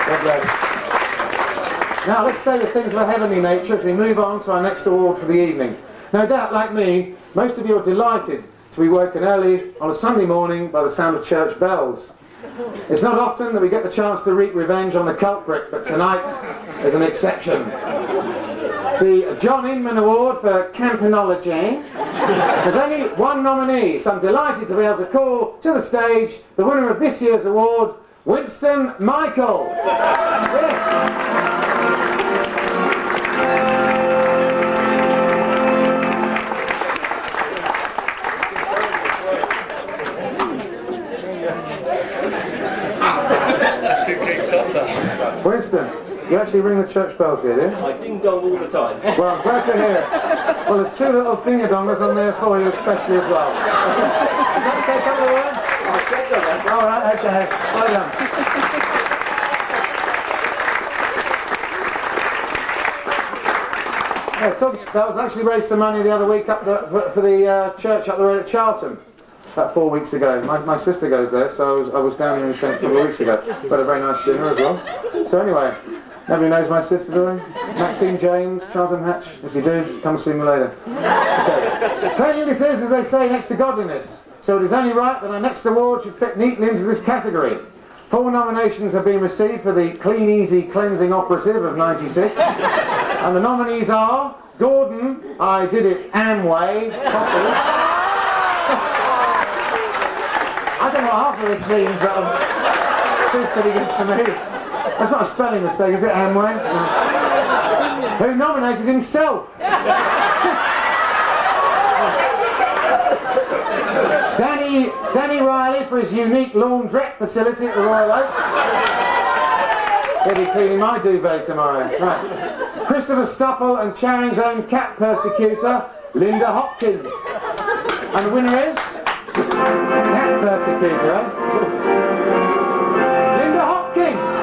God bless. Now let's stay with things of a heavenly nature as we move on to our next award for the evening. No doubt, like me, most of you are delighted to be woken early on a Sunday morning by the sound of church bells. It's not often that we get the chance to wreak revenge on the culprit, but tonight is an exception. The John Inman Award for Campanology has only one nominee, so I'm delighted to be able to call to the stage the winner of this year's award, Winston Michael. Yes. Winston, you actually ring the church bells here, do you? I ding dong all the time. Well, I'm glad to hear it. Well, there's two little ding-a-dongers on there for you especially as well. Would you like to say a couple of words? I'll check on that. All right, okay. Well done. Yeah, that was actually raised some money the other week up for the church up the road at Charlton. About 4 weeks ago. My sister goes there, so I was down here a couple of weeks ago. We had a very nice dinner as well. So anyway, nobody knows my sister, do they? Maxine James, Charlton Hatch. If you do, come and see me later. Okay. Cleanliness is, as they say, next to godliness. So it is only right that our next award should fit neatly into this category. 4 nominations have been received for the Clean Easy Cleansing Operative of '96. And the nominees are Gordon, I Did It Amway, Toffee. I don't know what half of this means, but it seems pretty good to me. That's not a spelling mistake, is it, Amway? No. Who nominated himself? Danny Riley for his unique laundrette facility at the Royal Oak. He'll be cleaning my duvet tomorrow. Right. Christopher Stupple and Charing's own cat persecutor, Linda Hopkins. And the winner is... cat persecutor, Linda Hopkins.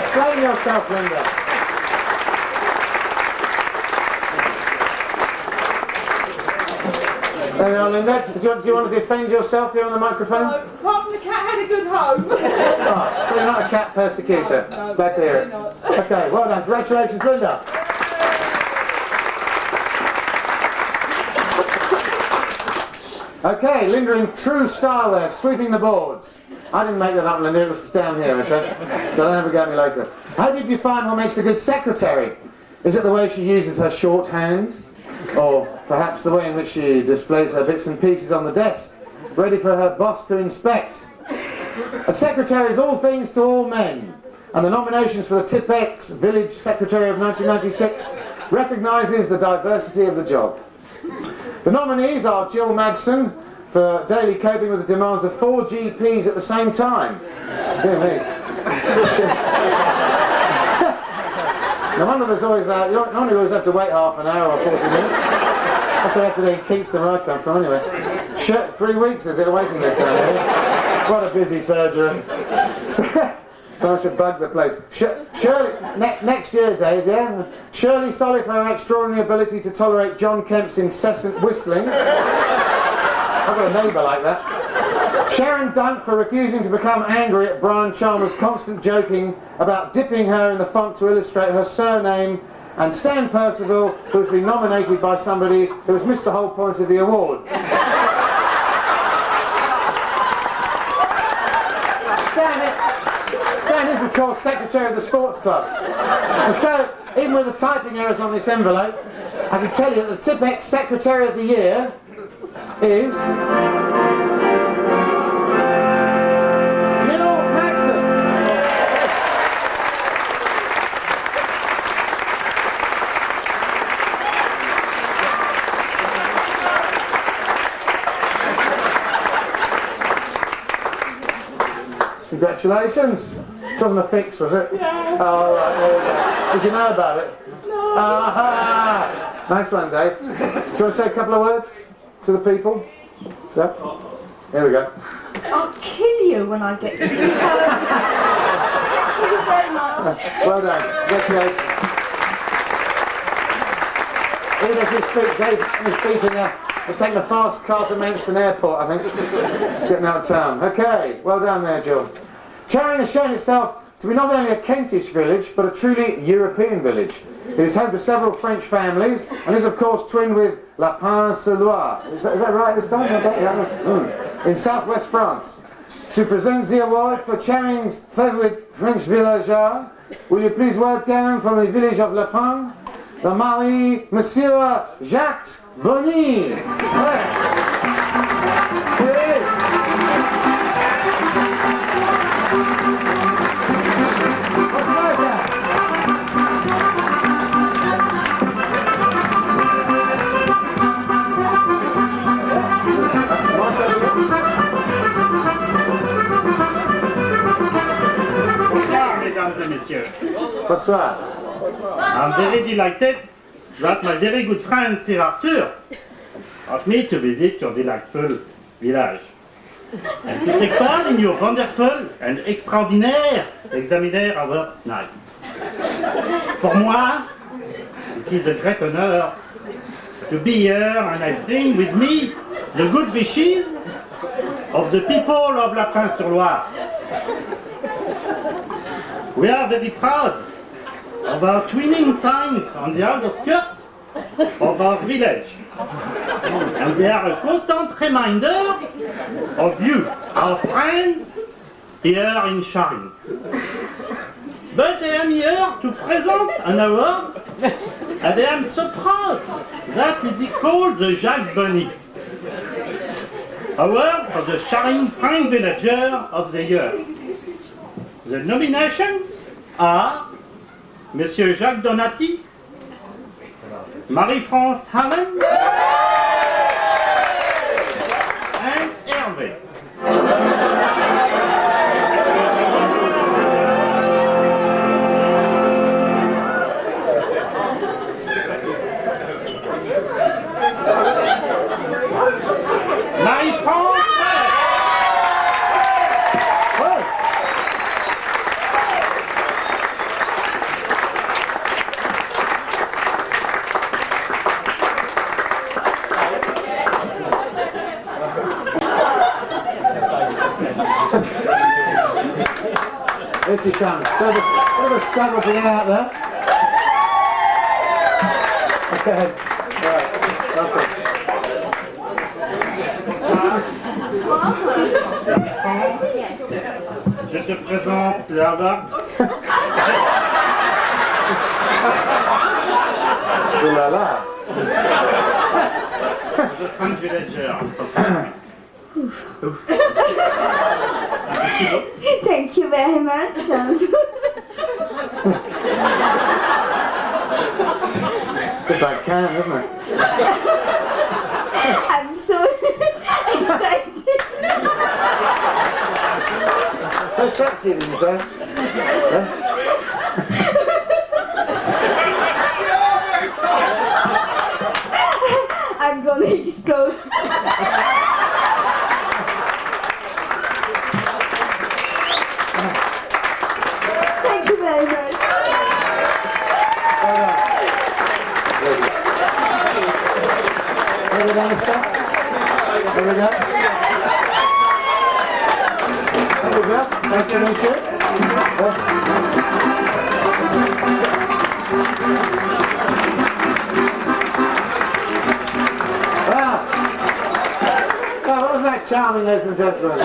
Explain yourself, Linda. There we are, Linda. Do you want to defend yourself here on the microphone? No, apart from the cat had a good home. Right, so you're not a cat persecutor. No, glad to hear it. not. Okay, well done. Congratulations, Linda. Okay, Linda in true style there, sweeping the boards. I didn't make that up, Linda, it was down here, okay? So don't ever get me later. How did you find what makes a good secretary? Is it the way she uses her shorthand? Or perhaps the way in which she displays her bits and pieces on the desk, ready for her boss to inspect? A secretary is all things to all men, and the nominations for the Tipex Village Secretary of 1996 recognises the diversity of the job. The nominees are Jill Magson for daily coping with the demands of 4 GPs at the same time. Dear me. No wonder there's always, you don't always have to wait half an hour or 40 minutes. That's what I have to do in Kingston where I come from anyway. 3 weeks is it a waiting list down here? What a busy surgery. Someone should bug the place. Shirley, next year, Dave, yeah? Shirley Solly for her extraordinary ability to tolerate John Kemp's incessant whistling. I've got a neighbour like that. Sharon Dunk for refusing to become angry at Brian Chalmers' constant joking about dipping her in the font to illustrate her surname. And Stan Percival, who's been nominated by somebody who has missed the whole point of the award. Stan is, of course, secretary of the sports club. And so, even with the typing errors on this envelope, I can tell you that the Tipex Secretary of the Year is... Jill Maxson. Congratulations. This wasn't a fix, was it? Yeah. Oh, right, there you go. Did you know about it? No. Aha! Nice one, Dave. Do you want to say a couple of words to the people? Yeah? Here we go. I'll kill you when I get to you. Thank you very much. Well done. Congratulations. Even as we speak, Dave is beating he's taking a fast car to Maidstone Airport, I think. Getting out of town. Okay, well done there, Jill. Charing has shown itself to be not only a Kentish village, but a truly European village. It is home to several French families, and is of course twinned with La Pince-sur-Loire. Is that right this time? In southwest France. To present the award for Charing's favorite French villager, will you please welcome from the village of La Pince, the Mari, Monsieur Jacques Bonny. Ouais. Here it is. What's the matter? Bonsoir, mesdames et messieurs. Bonsoir. I'm very delighted that my very good friend Sir Arthur asked me to visit your delightful village and to take part in your wonderful and extraordinaire Examiner Awards night. For moi, it is a great honor to be here, and I bring with me the good wishes of the people of La Pince-sur-Loire. We are very proud of our twinning signs on the outskirts of our village. And they are a constant reminder of you, our friends, here in Charing. But I am here to present an award, and I am so proud that it is called the Jacques Bonny Award for the Charing Frank Villager of the Year. The nominations are Monsieur Jacques Donati, Marie-France Hallen, and Hervé. Marie-France Hallen. Here she comes. Bit of a struggle to get out there. Okay. Right. Okay. Je te présente là-bas Ooh la la. the French villager. Thank you very much. Just like can, isn't it? I'm so excited. So sexy, did you say? Yeah? I'm gonna explode. Thank you very much. There we go, mister. There we go. There we go. Nice to meet you. Well, what was that charming, ladies and gentlemen?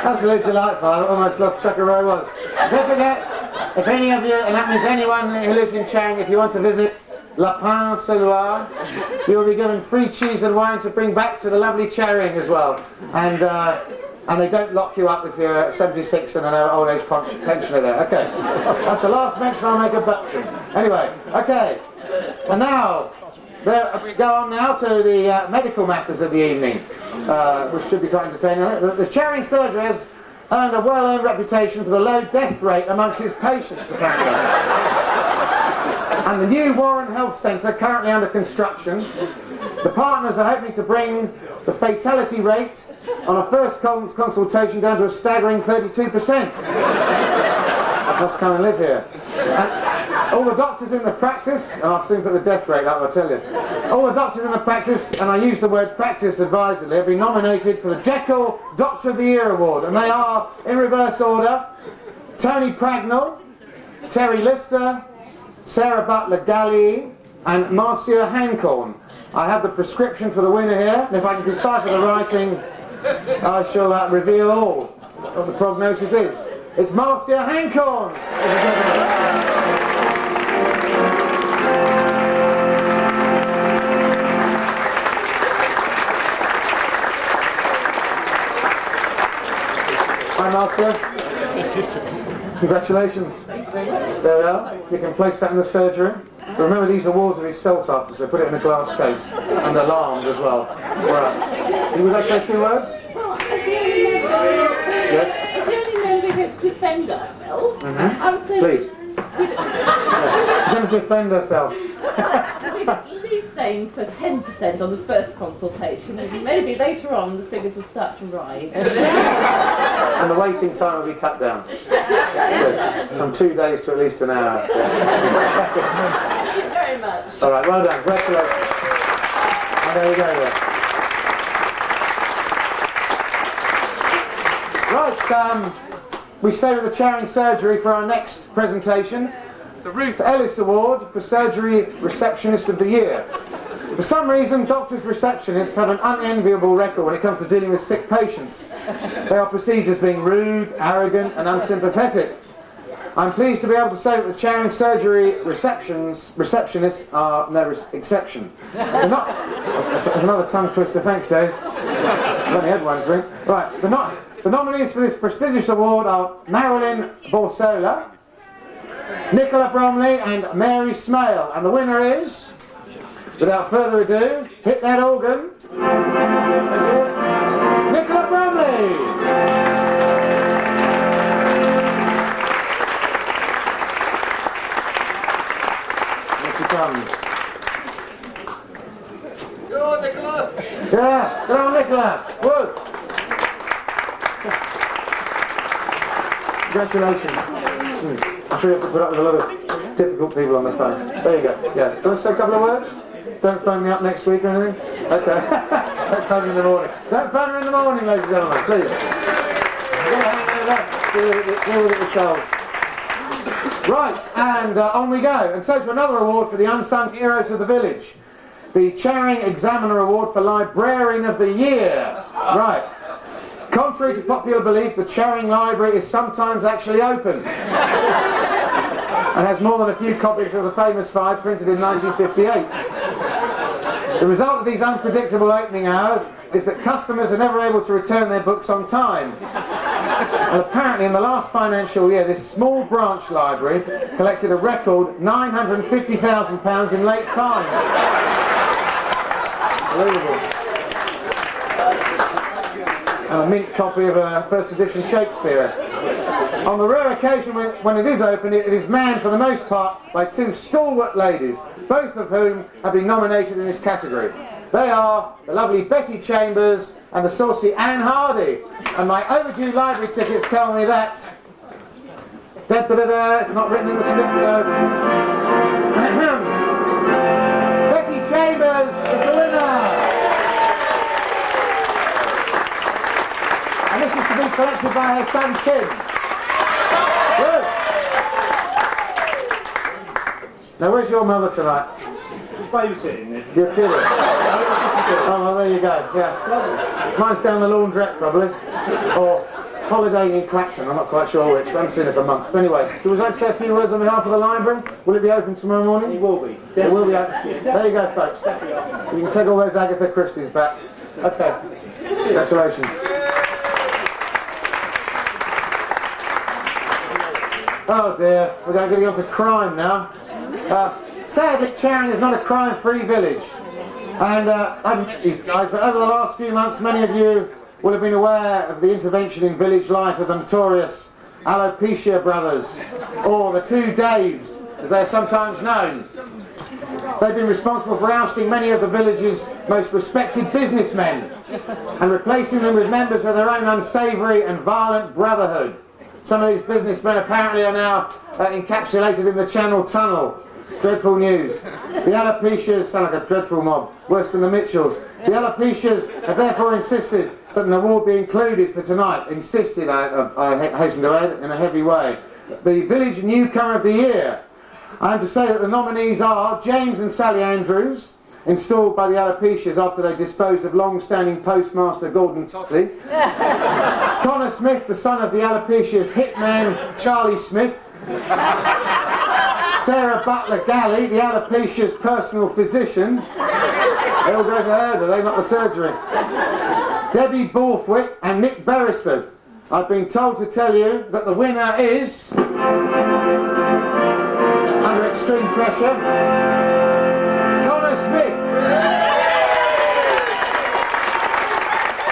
Absolutely delightful. I almost lost track of where I was. Don't forget, if any of you, and that means anyone who lives in Charing, if you want to visit La Pince-sur-Loire, you will be given free cheese and wine to bring back to the lovely Charing as well. And they don't lock you up if you're 76 and an old age pensioner there. Okay, that's the last mention I'll make of Bertram. Anyway, okay, and now, we go on now to the medical matters of the evening, which should be quite entertaining. The Charing surgery has earned a well-earned reputation for the low death rate amongst its patients, apparently. And the new Warren Health Centre, currently under construction, the partners are hoping to bring the fatality rate on a first consultation down to a staggering 32%. I must come and live here. And all the doctors in the practice, and I'll soon put the death rate up, I'll tell you. All the doctors in the practice, and I use the word practice advisedly, have been nominated for the Jekyll Doctor of the Year Award. And they are, in reverse order, Tony Pragnell, Terry Lister, Sarah Butler-Galley, and Marcia Hancorn. I have the prescription for the winner here, and if I can decipher the writing, I shall reveal all what the prognosis is. It's Marcia Hancorn! Hi Marcia. Congratulations. There we are. You can place that in the surgery. But remember, these awards are his cell after, so put it in a glass case. And alarmed as well. Right. You would like to say a few words? Well, as the only member, Yes? as the only member here to defend ourselves, I would say Please. She's going to defend herself. we'd leave staying for 10% on the first consultation, and maybe later on the figures will start to rise. And the waiting time will be cut down. Good. From 2 days to at least an hour. Thank you very much. All right, well done. Congratulations. And there you go then. Right, we stay with the Charing Surgery for our next presentation. The Ruth Ellis Award for Surgery Receptionist of the Year. For some reason, doctors' receptionists have an unenviable record when it comes to dealing with sick patients. They are perceived as being rude, arrogant and unsympathetic. I'm pleased to be able to say that the Charing Surgery receptionists are no exception. There's another tongue twister, thanks Dave. I've only had one drink. Right, the nominees for this prestigious award are Marilyn Borsola, Nicola Bromley and Mary Smale, and the winner is, without further ado, hit that organ, Nicola Bromley! Here she comes. Go on, Nicola! Yeah, good on Nicola! Woo! Congratulations. I'm sure you have to put up with a lot of difficult people on the phone. There you go. Yeah. Do you want to say a couple of words? Don't phone me up next week or anything? Okay. Don't phone me in the morning. Don't phone me in the morning, ladies and gentlemen, please. Deal with it yourselves. Right, and on we go. And so to another award for the unsung heroes of the village. The Charing Examiner Award for Librarian of the Year. Right. Contrary to popular belief, the Charing Library is sometimes actually open and has more than a few copies of the famous five printed in 1958. The result of these unpredictable opening hours is that customers are never able to return their books on time. And apparently in the last financial year, this small branch library collected a record £950,000 in late fines. Unbelievable. And a mint copy of a first edition Shakespeare. On the rare occasion when it is open, it is manned for the most part by two stalwart ladies, both of whom have been nominated in this category. They are the lovely Betty Chambers and the saucy Anne Hardy. And my overdue library tickets tell me that... it's not written in the script, so... Betty Chambers is the winner! And this is to be collected by her son Tim. Good. Now where's your mother tonight? She's babysitting me. You're kidding. Oh well, there you go, yeah. Mine's down the laundrette probably. Or holidaying in Clacton, I'm not quite sure which, I haven't seen her for months. But anyway, would you like to say a few words on behalf of the library? Will it be open tomorrow morning? It will be. It will be open. There you go folks. You can take all those Agatha Christie's back. Okay. Congratulations. Oh dear, we're going to get on to crime now. Sadly, Charing is not a crime-free village. And I haven't met these guys, but over the last few months, many of you will have been aware of the intervention in village life of the notorious Alopecia brothers, or the two Daves, as they are sometimes known. They've been responsible for ousting many of the village's most respected businessmen and replacing them with members of their own unsavoury and violent brotherhood. Some of these businessmen apparently are now encapsulated in the Channel Tunnel. Dreadful news. The Alopecias sound like a dreadful mob, worse than the Mitchells. The Alopecias have therefore insisted that an award be included for tonight. Insisted, I hasten to add, in a heavy way. the Village Newcomer of the Year. I am to say that the nominees are James and Sally Andrews, installed by the Alopecias after they disposed of long-standing postmaster Gordon Totty. Connor Smith, the son of the Alopecias hitman Charlie Smith. Sarah Butler Galley, the Alopecia's personal physician. They all go to her, do they? Not the surgery. Debbie Borthwick and Nick Beresford. I've been told to tell you that the winner is, under extreme pressure, Connor Smith.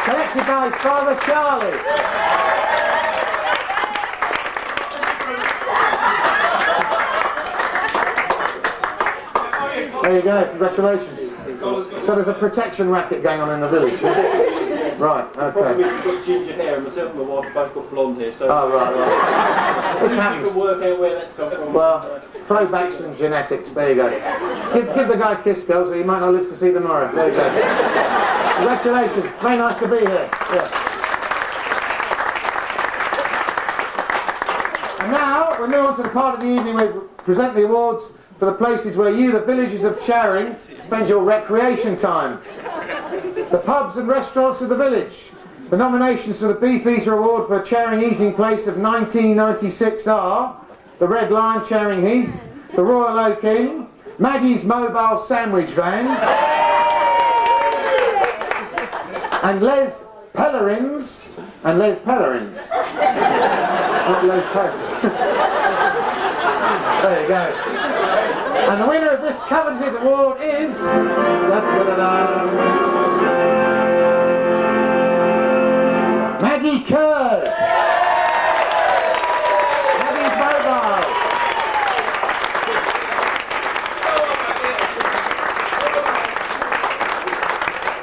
Collected by his father Charlie. There you go, congratulations. So there's a protection racket going on in the village. Right, okay. We've got ginger hair, and myself and my wife have both got blonde hair, so Oh, right. This you happens. can work out where that's come from. Well, throwbacks and genetics, there you go. Give the guy a kiss, girls, or you might not live to see tomorrow. There you go. Congratulations, very nice to be here. Yeah. And now, we move on to the part of the evening where we present the awards for the places where you, the villagers of Charing, spend your recreation time. The pubs and restaurants of the village. The nominations for the Beefeater Award for Charing Eating Place of 1996 are the Red Lion Charing Heath, the Royal Oak Inn, Maggie's Mobile Sandwich Van, and Les Pellerins, Not Les Pellerins. There you go. And the winner of this coveted award is... Maggie Kerr. Maggie's Mobile.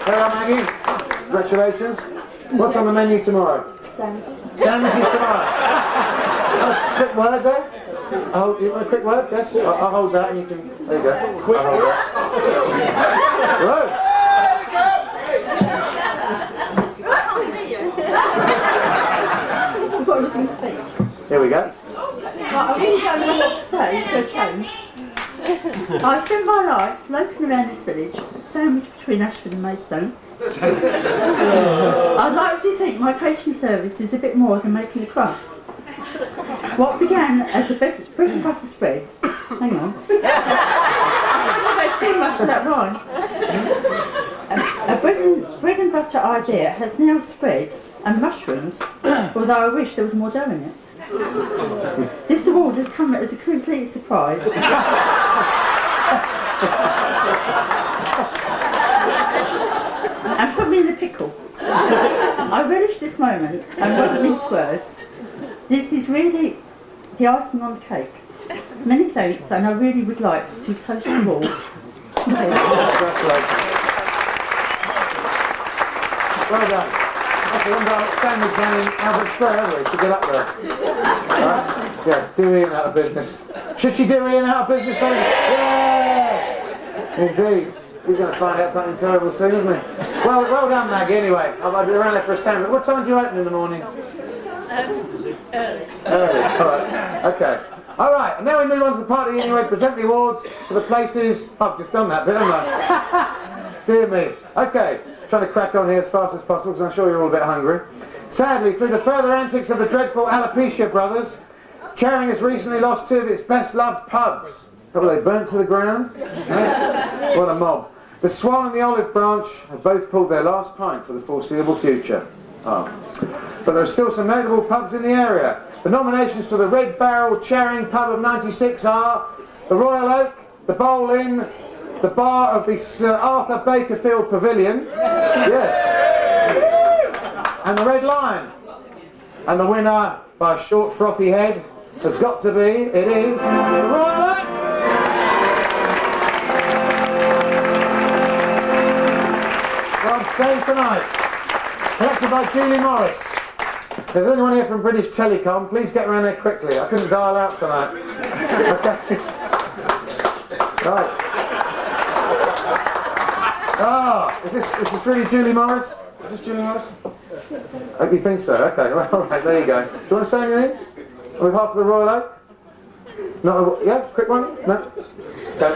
Hello, Maggie. Congratulations. What's on the menu tomorrow? Sandwiches tomorrow. Quick word there. Oh, you want a quick word? Yes. I'll hold that and you can... There you go. Quick word. Right. Here we go. I really don't know what to say for a change. I spent my life loafing around this village, sandwiched between Ashford and Maidstone. I'd like to think my catering service is a bit more than making a crust. What began as a bread and butter spread, hang on, I've had too much of that rhyme. A bread and butter idea has now spread and mushroomed, although I wish there was more dough in it. This award has come as a complete surprise. And put me in a pickle. I relish this moment and won't mince words. This is really the icing on the cake. Many thanks, and I really would like to toast you all. Congratulations. Well done. Okay, one about sandwich man in Albert Square, haven't we, to get up there? Right? Yeah, do Ian out of business. Should she do Ian out of business? Yeah! Indeed. He's going to find out something terrible soon, isn't he? Well done, Maggie, anyway. I'll be around there for a sandwich. What time do you open in the morning? Early. All right. Okay. All right. And now we move on to the part of the evening where we present the awards for the places... I've just done that bit, haven't I? Dear me. Okay. Trying to crack on here as fast as possible because I'm sure you're all a bit hungry. Sadly, through the further antics of the dreadful Alopecia brothers, Charing has recently lost two of its best-loved pubs. Probably they burnt to the ground. What a mob. The Swan and the Olive Branch have both pulled their last pint for the foreseeable future. Oh. But there are still some notable pubs in the area. The nominations for the Red Barrel Charing Pub of 96 are the Royal Oak, the Bowl Inn, the bar of the Sir Arthur Bakerfield Pavilion, yes, and the Red Lion. And the winner, by a short frothy head, has got to be, it is, the Royal Oak! Well, I'm staying tonight. Collected by Julie Morris. If there's anyone here from British Telecom, please get around there quickly. I couldn't dial out tonight. Okay. Right. Ah, is this really Julie Morris? Is this Julie Morris? You think so? Okay, well, alright, there you go. Do you want to say anything? On behalf of the Royal Oak? Yeah, quick one? No? Okay.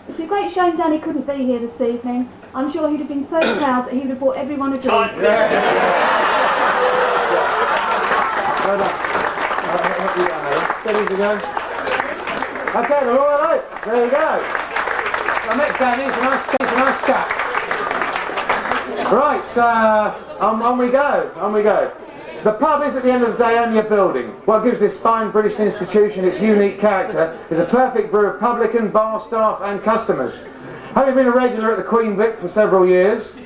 It's a great shame Danny couldn't be here this evening. I'm sure he'd have been so proud that he would have bought everyone a drink. Well done. Steady to go. Okay, the Royal Oak. There you go. I met Danny. He's a nice chap. Right, on we go. On we go. The pub is at the end of the day only a building. What gives this fine British institution its unique character is a perfect brew of publican, bar staff and customers. Having been a regular at the Queen Vic for several years,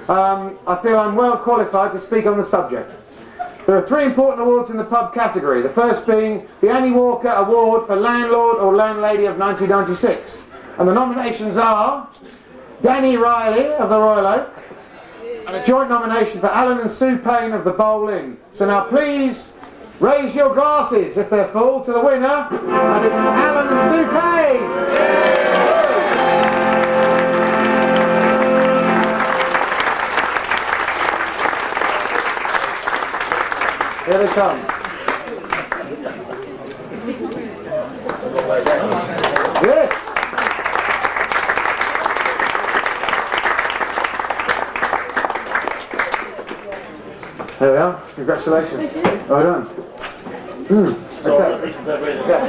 I feel I'm well qualified to speak on the subject. There are 3 important awards in the pub category, the first being the Annie Walker Award for Landlord or Landlady of 1996. And the nominations are Danny Riley of the Royal Oak, and a joint nomination for Alan and Sue Payne of the Bowl Inn. So now please raise your glasses if they're full to the winner, and it's Alan and Sue Payne. Here they come. Yes. There we are. Congratulations. Well done. Okay. Yeah.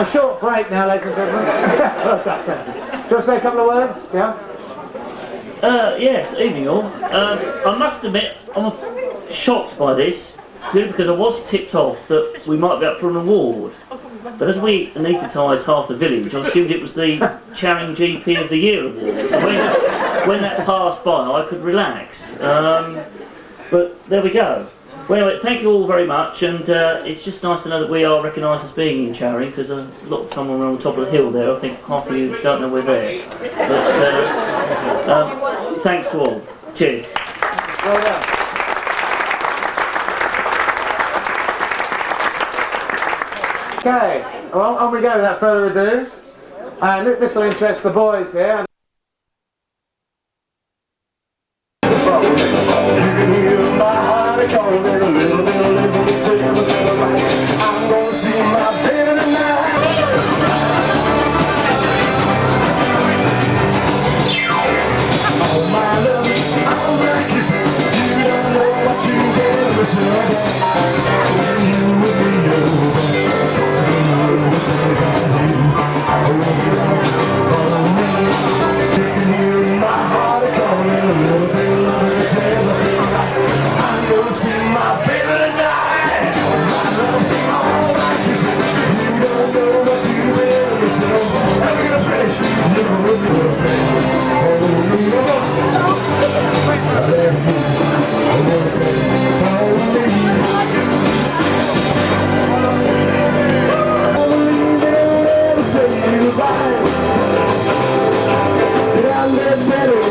A short break now, ladies and gentlemen. Well done. Do you want to say a couple of words? Yeah. Yes, evening all. I must admit, I'm shocked by this, purely because I was tipped off that we might be up for an award. But as we anaesthetised half the village, I assumed it was the Charing GP of the Year award. So when that passed by, I could relax. But there we go. Well, anyway, thank you all very much, and it's just nice to know that we are recognised as being in Charing, because there's a lot of someone on the top of the hill there. I think half of you don't know we're there. But thanks to all. Cheers. Well done. Okay, well, on we go without further ado. And this will interest the boys here. I'm gonna see my baby tonight. Oh my love, I'm like this. You don't know what you get missing about. You will be over. Missing about you. Follow me. You can hear my heart calling a little bit louder. It's everything right. I'm gonna see my baby tonight.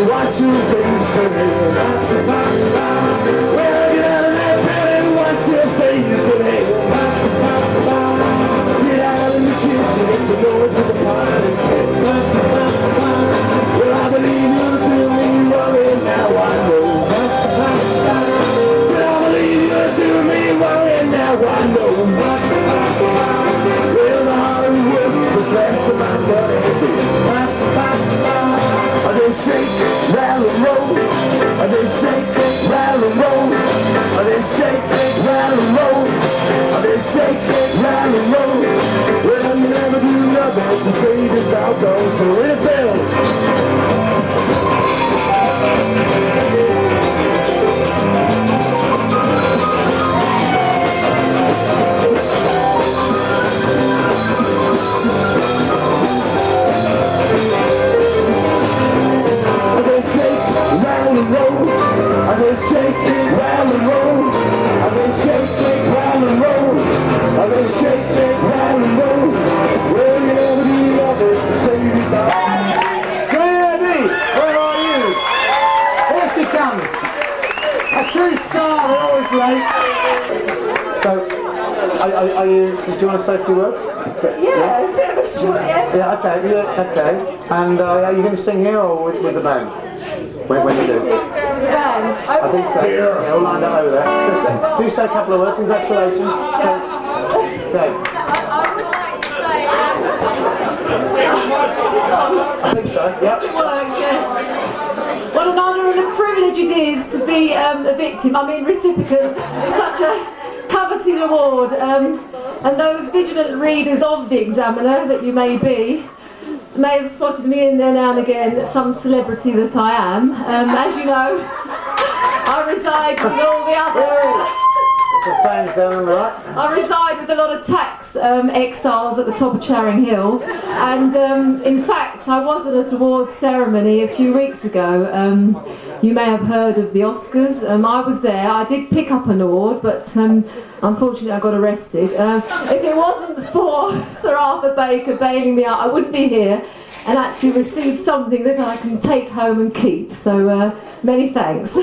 Wash your face away. Well, get out of that bed and wash your face away. Get out in the kitchen, it's a noise with the pots and well, I believe you'll do me wrong and now I know. Said I believe you'll do me wrong and now I know. Well, the harder work, the best of my money. They shake, rattle, roll. They shake, rattle, roll. They shake, rattle, roll. They shake, rattle, roll. Well, you never do nothing to save your doggone so it fell. As they shake, rattle and roll. As they shake, rattle and roll. As they shake, rattle and roll. Well, you never do nothing to save your dog. Granny, where are you? Here she comes. A true star, they're always late. So, are you, did you want to say a few words? Yeah, it's a bit of a short, yes. Yeah, okay, okay. And are you going to sing here or with the band? When you do? With the band. I think so. Yeah, all lined up over there. So do say a couple of words. Congratulations. Okay. I think so. Yep. It works, yes. What an honour and a privilege it is to be a victim, recipient of such a coveted award. And those vigilant readers of the Examiner that you may be, may have spotted me in there now and again, some celebrity that I am. As you know, I reside with all the other... Some fans down on the right. I reside with a lot of tax exiles at the top of Charing Hill, and in fact I was at an awards ceremony a few weeks ago. You may have heard of the Oscars. I was there. I did pick up an award, but unfortunately I got arrested. If it wasn't for Sir Arthur Baker bailing me out, I wouldn't be here and actually received something that I can take home and keep. So many thanks.